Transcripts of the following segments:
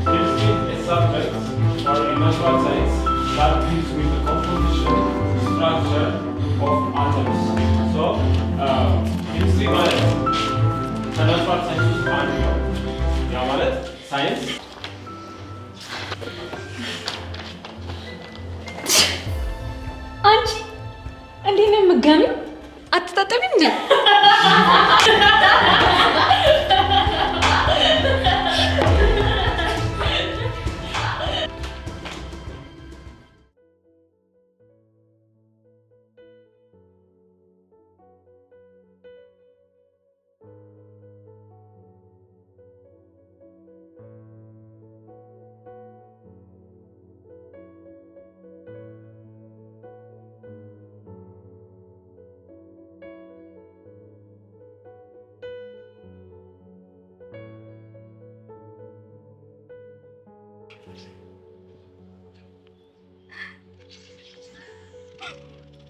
Chemistry is a subject or in natural science that deals with the composition, structure of atoms. So, chemistry ማለት ከናቹራል ሳይንስ ውስጥ አንዱ ነው። ያ ማለት ሳይንስ አንቺ እንዴት ነው የምትገሚው? አትታጠቢም እንዴ?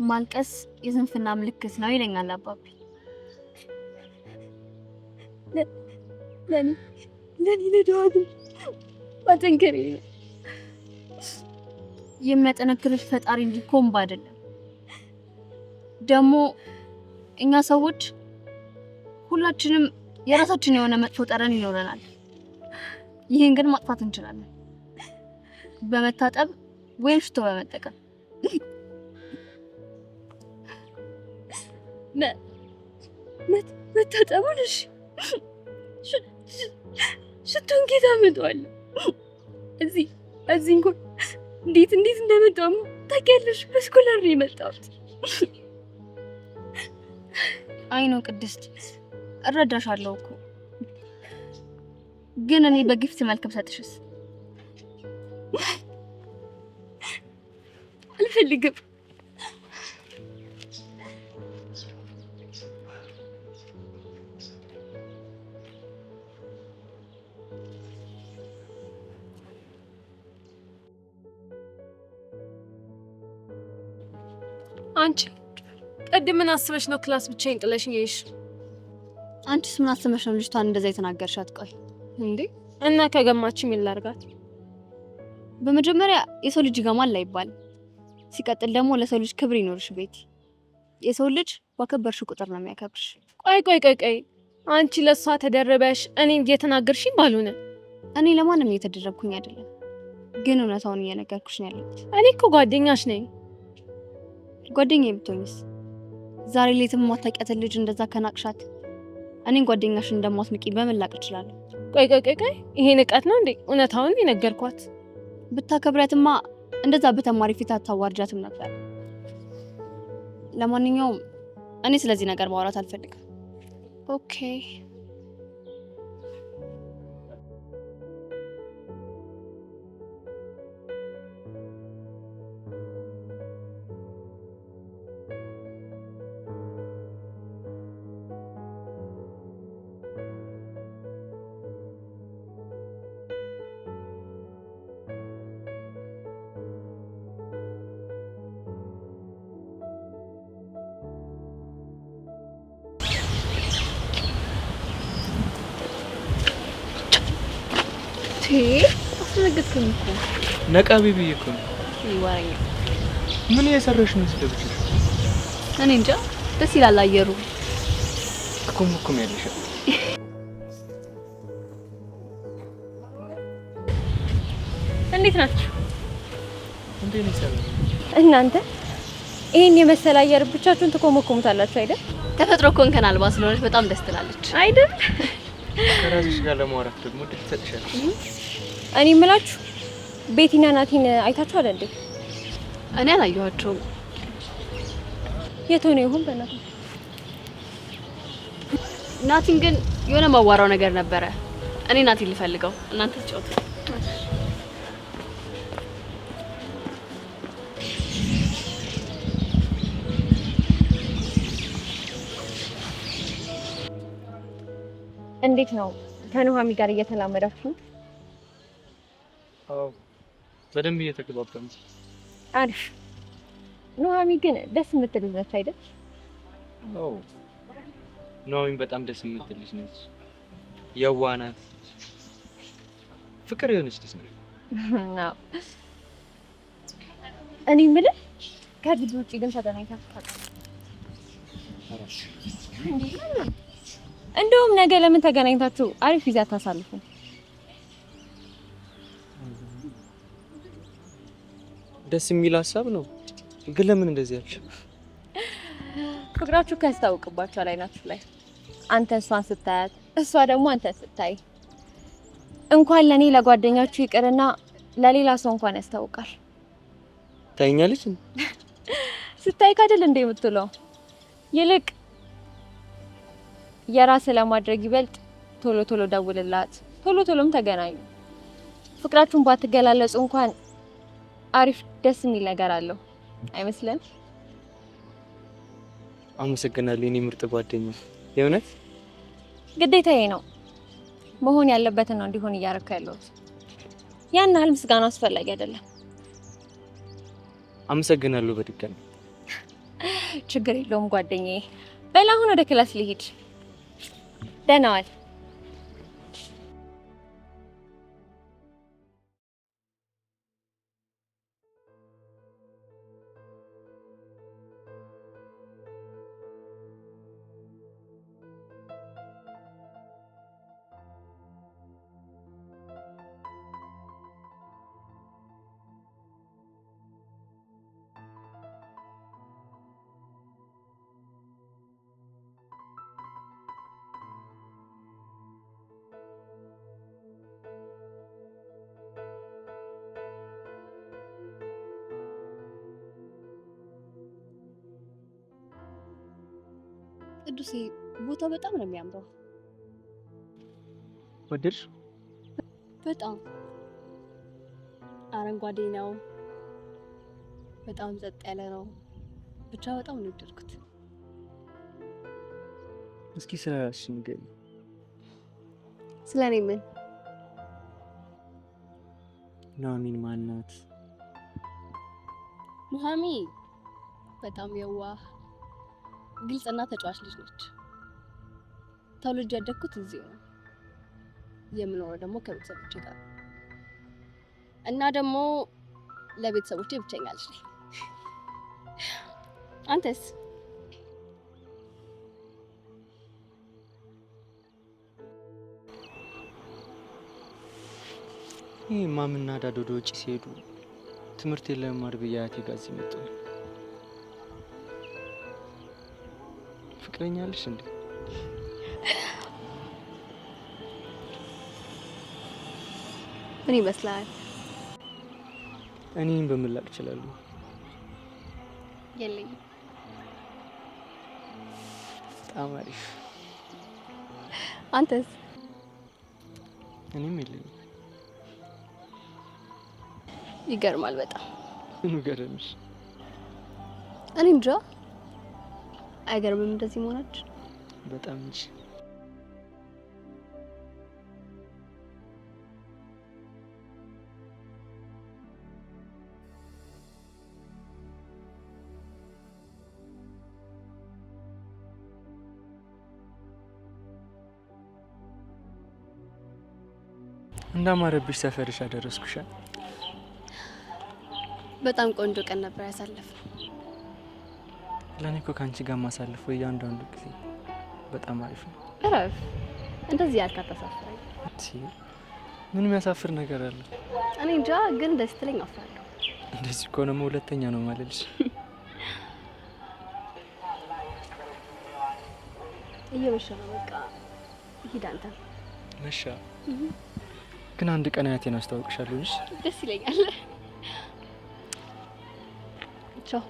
ማልቀስ የስንፍና ምልክት ነው ይለኛል አባቢ። ለኔ ለዳዋት አጠንከሪ የሚያጠነክርሽ ፈጣሪ እንጂ ኮምባ አይደለም። ደግሞ እኛ ሰዎች ሁላችንም የራሳችን የሆነ መጥፎ ጠረን ይኖረናል። ይሄን ግን ማጥፋት እንችላለን በመታጠብ ወይም ሽቶ በመጠቀም። መታጠቡን እሺ፣ ሽቶን ጌታ አመጣዋለሁ። እዚህ እንኳን እንዴት እንደመጣሁ ታውቂያለሽ? በስኮላር ነው የመጣሁት። አይ ነው ቅድስት፣ እረዳሻለሁ እኮ ግን እኔ በጊፍት መልክ ብሰጥሽስ? አልፈልግም። አንቺ ቅድም ምን አስበሽ ነው ክላስ ብቻዬን ጥለሽኝ የሄድሽ? አንቺስ ምን አስበሽ ነው ልጅቷን እንደዛ የተናገርሻት? ቆይ እንዴ እና ከገማች ምን ላድርጋት? በመጀመሪያ የሰው ልጅ ይገማል አይባልም። ሲቀጥል ደግሞ ለሰው ልጅ ክብር ይኖርሽ ቤቲ። የሰው ልጅ ባከበርሽ ቁጥር ነው የሚያከብርሽ። ቆይ አንቺ ለሷ ተደረበሽ እኔን እየተናገርሽኝ ባልሆነ። እኔ ለማንም እየተደረብኩኝ አይደለም፣ ግን እውነታውን እየነገርኩሽ ነው ያለሁት። እኔ እኮ ጓደኛሽ ነኝ። ጓደኛዬ ብትሆኝስ? ዛሬ ሌትም ማታውቂያትን ልጅ እንደዛ ከናቅሻት እኔን ጓደኛሽን እንደማትንቂ በምን ላቅ እችላለሁ? ቆይ ይሄ ንቀት ነው እንዴ? እውነታውን የነገርኳት። ብታከብሪያትማ እንደዛ በተማሪ ፊት አታዋርጃትም ነበር። ለማንኛውም እኔ ስለዚህ ነገር ማውራት አልፈልግም። ኦኬ አስነግጥኩኝ እኮ ነቃ ቢቢ እኮ ይዋረኛ። ምን እየሰራሽ ነው ስለብቻሽ? እኔ እንጃ ደስ ይላል አየሩ። ኩምኩም ያለሽ እንዴት ናችሁ? እንዴት ነው ሰላም? እናንተ ይሄን የመሰለ አየር ብቻችሁን ትኮመኩሙታላችሁ አይደል? ተፈጥሮ እኮ እንከን አልባ ስለሆነች በጣም ደስ ትላለች አይደል? ከራስሽ ጋር ለማውራት ደግሞ ደስ ትሰጥሻለሽ። እኔ የምላችሁ ቤቲና ናቲን አይታችኋል እንዴ? እኔ አላየኋቸውም። የት ሆነ ይሁን በእናትህ? ናቲን ግን የሆነ ማዋራው ነገር ነበረ። እኔ ናቲን ልፈልገው፣ እናንተ ተጫወቱ። እንዴት ነው ከኑሃሚ ጋር እየተላመዳችሁ? አዎ በደንብ እየተግባባን። አሪፍ። ኑሃሚ ግን ደስ የምትል ልጅ ነች አይደል? አዎ ኑሃሚ በጣም ደስ የምትል ልጅ ነች። የዋህ ናት፣ ፍቅር የሆነች ልጅ ነው። ነው እኔ የምልህ ከዚህ ውጪ ግን ተገናኝታችሁ እንደውም ነገ ለምን ተገናኝታችሁ አሪፍ ጊዜ አታሳልፉ? ደስ የሚል ሀሳብ ነው፣ ግን ለምን እንደዚህ ያልሽ? ፍቅራችሁ ያስታውቅባችኋል አይናችሁ ላይ። አንተ እሷን ስታያት፣ እሷ ደግሞ አንተ ስታይ፣ እንኳን ለኔ ለጓደኛችሁ ይቅርና ለሌላ ሰው እንኳን ያስታውቃል። ታይኛለች ስታይ ካደል እንደ የምትለው ይልቅ የራስ ለማድረግ ይበልጥ ቶሎ ቶሎ ደውልላት፣ ቶሎ ቶሎም ተገናኙ። ፍቅራችሁን ባትገላለጹ እንኳን አሪፍ ደስ የሚል ነገር አለው አይመስልም? አመሰግናለሁ የኔ ምርጥ ጓደኛ። የእውነት ግዴታዬ ነው፣ መሆን ያለበትን ነው እንዲሆን እያደረኩ ያለሁት። ያን ያህል ምስጋና አስፈላጊ አይደለም። አመሰግናለሁ በድጋሚ። ችግር የለውም ጓደኛዬ። በል አሁን ወደ ክላስ ልሂድ። ደህና ዋል። ቅዱሴ ቦታው በጣም ነው የሚያምረው። ወደድሽ? በጣም አረንጓዴ ነው፣ በጣም ጸጥ ያለ ነው። ብቻ በጣም ነው የወደድኩት። እስኪ ስለራስሽ ንገሪኝ። ስለኔ ምን? ኑሐሚን ማን ናት? ኑሐሚን በጣም የዋህ ግልጽና ተጫዋች ልጅ ነች። ተወልጄ ያደግኩት እዚህ ነው። የምኖረው ደግሞ ከቤተሰቦቼ ጋር እና ደግሞ ለቤተሰቦቼ ብቸኛ ልጅ ነኝ። አንተስ? ይህ ማምና ዳድ ወደ ውጭ ሲሄዱ ትምህርት ለመማር ብዬ አያቴ ጋር እዚህ መጣሁ። ፍቅረኛ አለሽ እንዴ? ምን ይመስላል? እኔን በምላቅ እችላለሁ። የለኝም። በጣም አሪፍ። አንተስ? እኔም የለኝም። ይገርማል በጣም። ምኑ ገረምሽ? እኔ እንጃ። አይገርምም እንደዚህ መሆናችን? በጣም እንጂ። እንዳማረብሽ ሰፈርሽ አደረስኩሽ። በጣም ቆንጆ ቀን ነበር ያሳለፍነው። ለኔ እኮ ካንቺ ጋር ማሳለፈው እያንዳንዱ ጊዜ በጣም አሪፍ ነው። እረፍ። እንደዚህ ያልክ አታሳፍረኝ። ምን የሚያሳፍር ነገር አለ? እኔ እንጃ፣ ግን ደስ ትለኝ አፍራለሁ። እንደዚህ ከሆነማ ሁለተኛ ነው ማለልሽ። እየመሸ ነው፣ በቃ ሂድ አንተ። መሻ ግን አንድ ቀን አያቴን አስተዋውቅሻለሁ። ደስ ይለኛል። ቻው።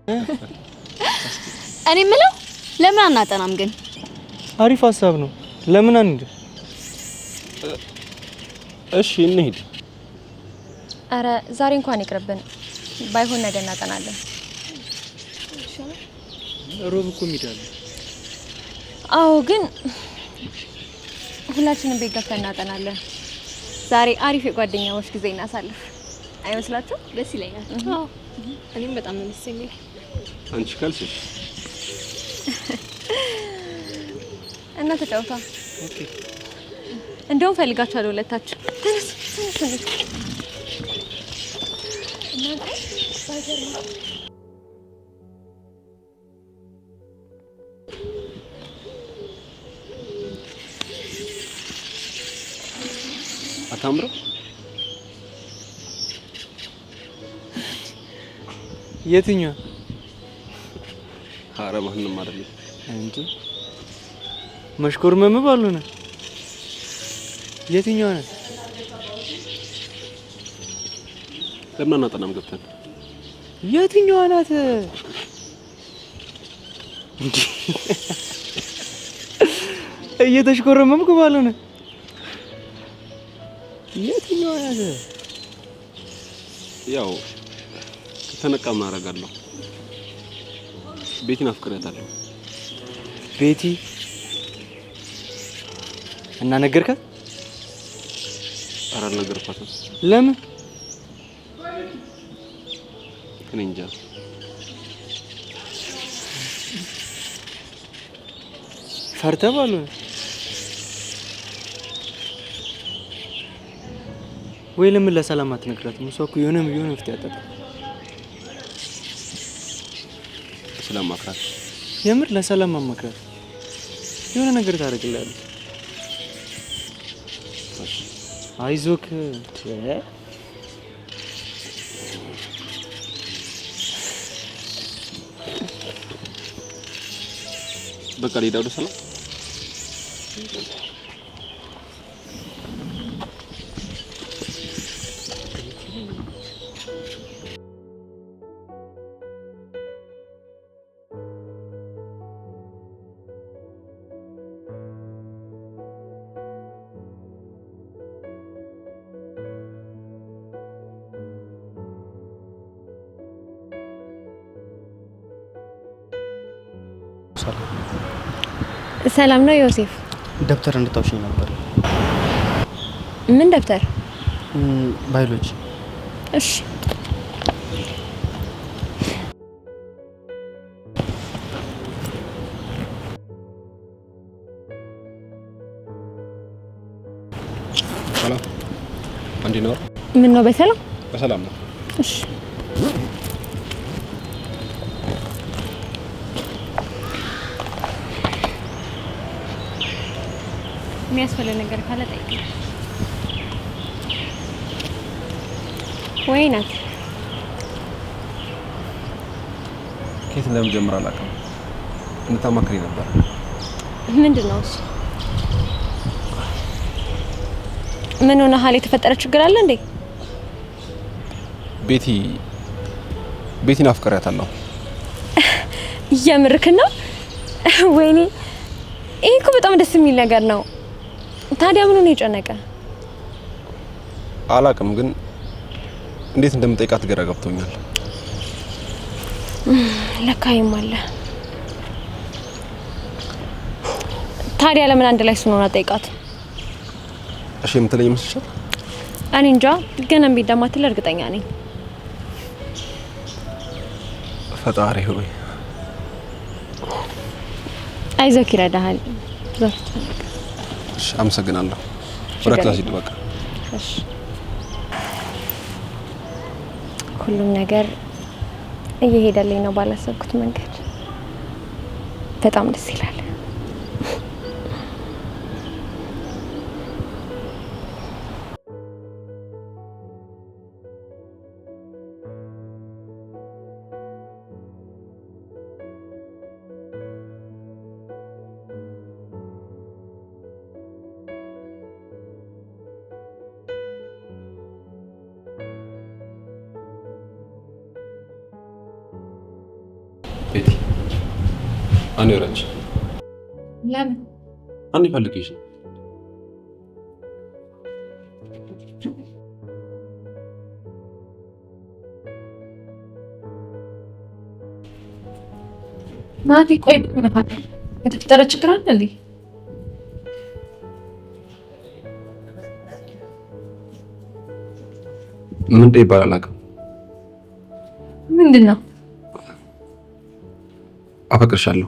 እኔ የምለው ለምን አናጠናም ግን? አሪፍ ሀሳብ ነው። ለምን አንድ? እሺ እንሂድ። አረ ዛሬ እንኳን ይቅርብን። ባይሆን ነገ እናጠናለን። ሮብ እኮ እንሄዳለን። አዎ ግን ሁላችንም ቤት ገብተን እናጠናለን። ዛሬ አሪፍ የጓደኛሞች ጊዜ እናሳልፍ። አይመስላችሁም? ደስ ይለኛል። አዎ እኔም በጣም ነው ደስ የሚለኝ። አንቺ ካልሽሽ እና ተጫውታ። ኦኬ እንደውም ፈልጋችኋለሁ ሁለታችሁ። ተነስ ተነስ። አታምረው? የትኛው? ኧረ ማንንም አይደለም እንጂ መሽኮርመም ባልሆነ የትኛው ነው? ለምን አናጠናም ገብተን? የትኛው ናት? እንዴ እየተሽኮረመምኩ ባልሆነ የትኛው ናት? ያው ከተነቃም አደርጋለሁ። ቤቲን አፍቅሬያታለሁ። ቤቲ እና ነገርካት? ኧረ አልነገርኳትም። ለምን? እኔ እንጃ። ፈርተህ ባልሆነ ወይ ለምን ለሰላም አትነግራትም? እሷ እኮ የሆነ መፍትሄ አጣጣ። ስለማክራት የምር ለሰላም ማማክራት የሆነ ነገር ታደርግልሃለች። አይዞክ በቃ ልሄድ ወደ ሰላም። ሰላም ነው ዮሴፍ? ደብተር እንድታውሽኝ ነበር። ምን ደብተር? ባዮሎጂ። እሺ ሰላም አንዴ ነው። ምን ነው? በሰላም በሰላም ነው። እሺ የሚያስፈልግ ነገር ካለ ጠይቅ። ወይ ናት? ከየት እንደምጀምር አላውቅም። እንታማክሪ ነበር። ምንድን ነው እሱ? ምን ሆነ? ሀል የተፈጠረ ችግር አለ እንዴ? ቤቲን አፍቅሬያታለሁ። እየምርክ ነው? ወይኔ ይሄ እኮ በጣም ደስ የሚል ነገር ነው። ታዲያ ምን ሆነ የጨነቀ? አላውቅም፣ ግን እንዴት እንደምጠይቃት ግራ ገብቶኛል። ለካይም አለ። ታዲያ ለምን አንድ ላይ ስንሆን አጠይቃት? እሺ የምትለኝ መስልሻል? እኔ እንጃ፣ ግን እምቢ እንደማትል እርግጠኛ ነኝ። ፈጣሪ ሆይ አይዞህ፣ ይረዳሃል። እሺ አመሰግናለሁ። ወደ ክላስ ሂድ በቃ። እሺ ሁሉም ነገር እየሄደልኝ ነው ባላሰብኩት መንገድ። በጣም ደስ ይላል። ቤቲ አኔ ወራች ለምን አንዴ ፈልጌሽ ነው። ናቲ ቆይ የተፈጠረ ችግር አለ እንዴ? ምን ይባላል አላውቅም። ምንድን ነው? አፈቅርሻለሁ።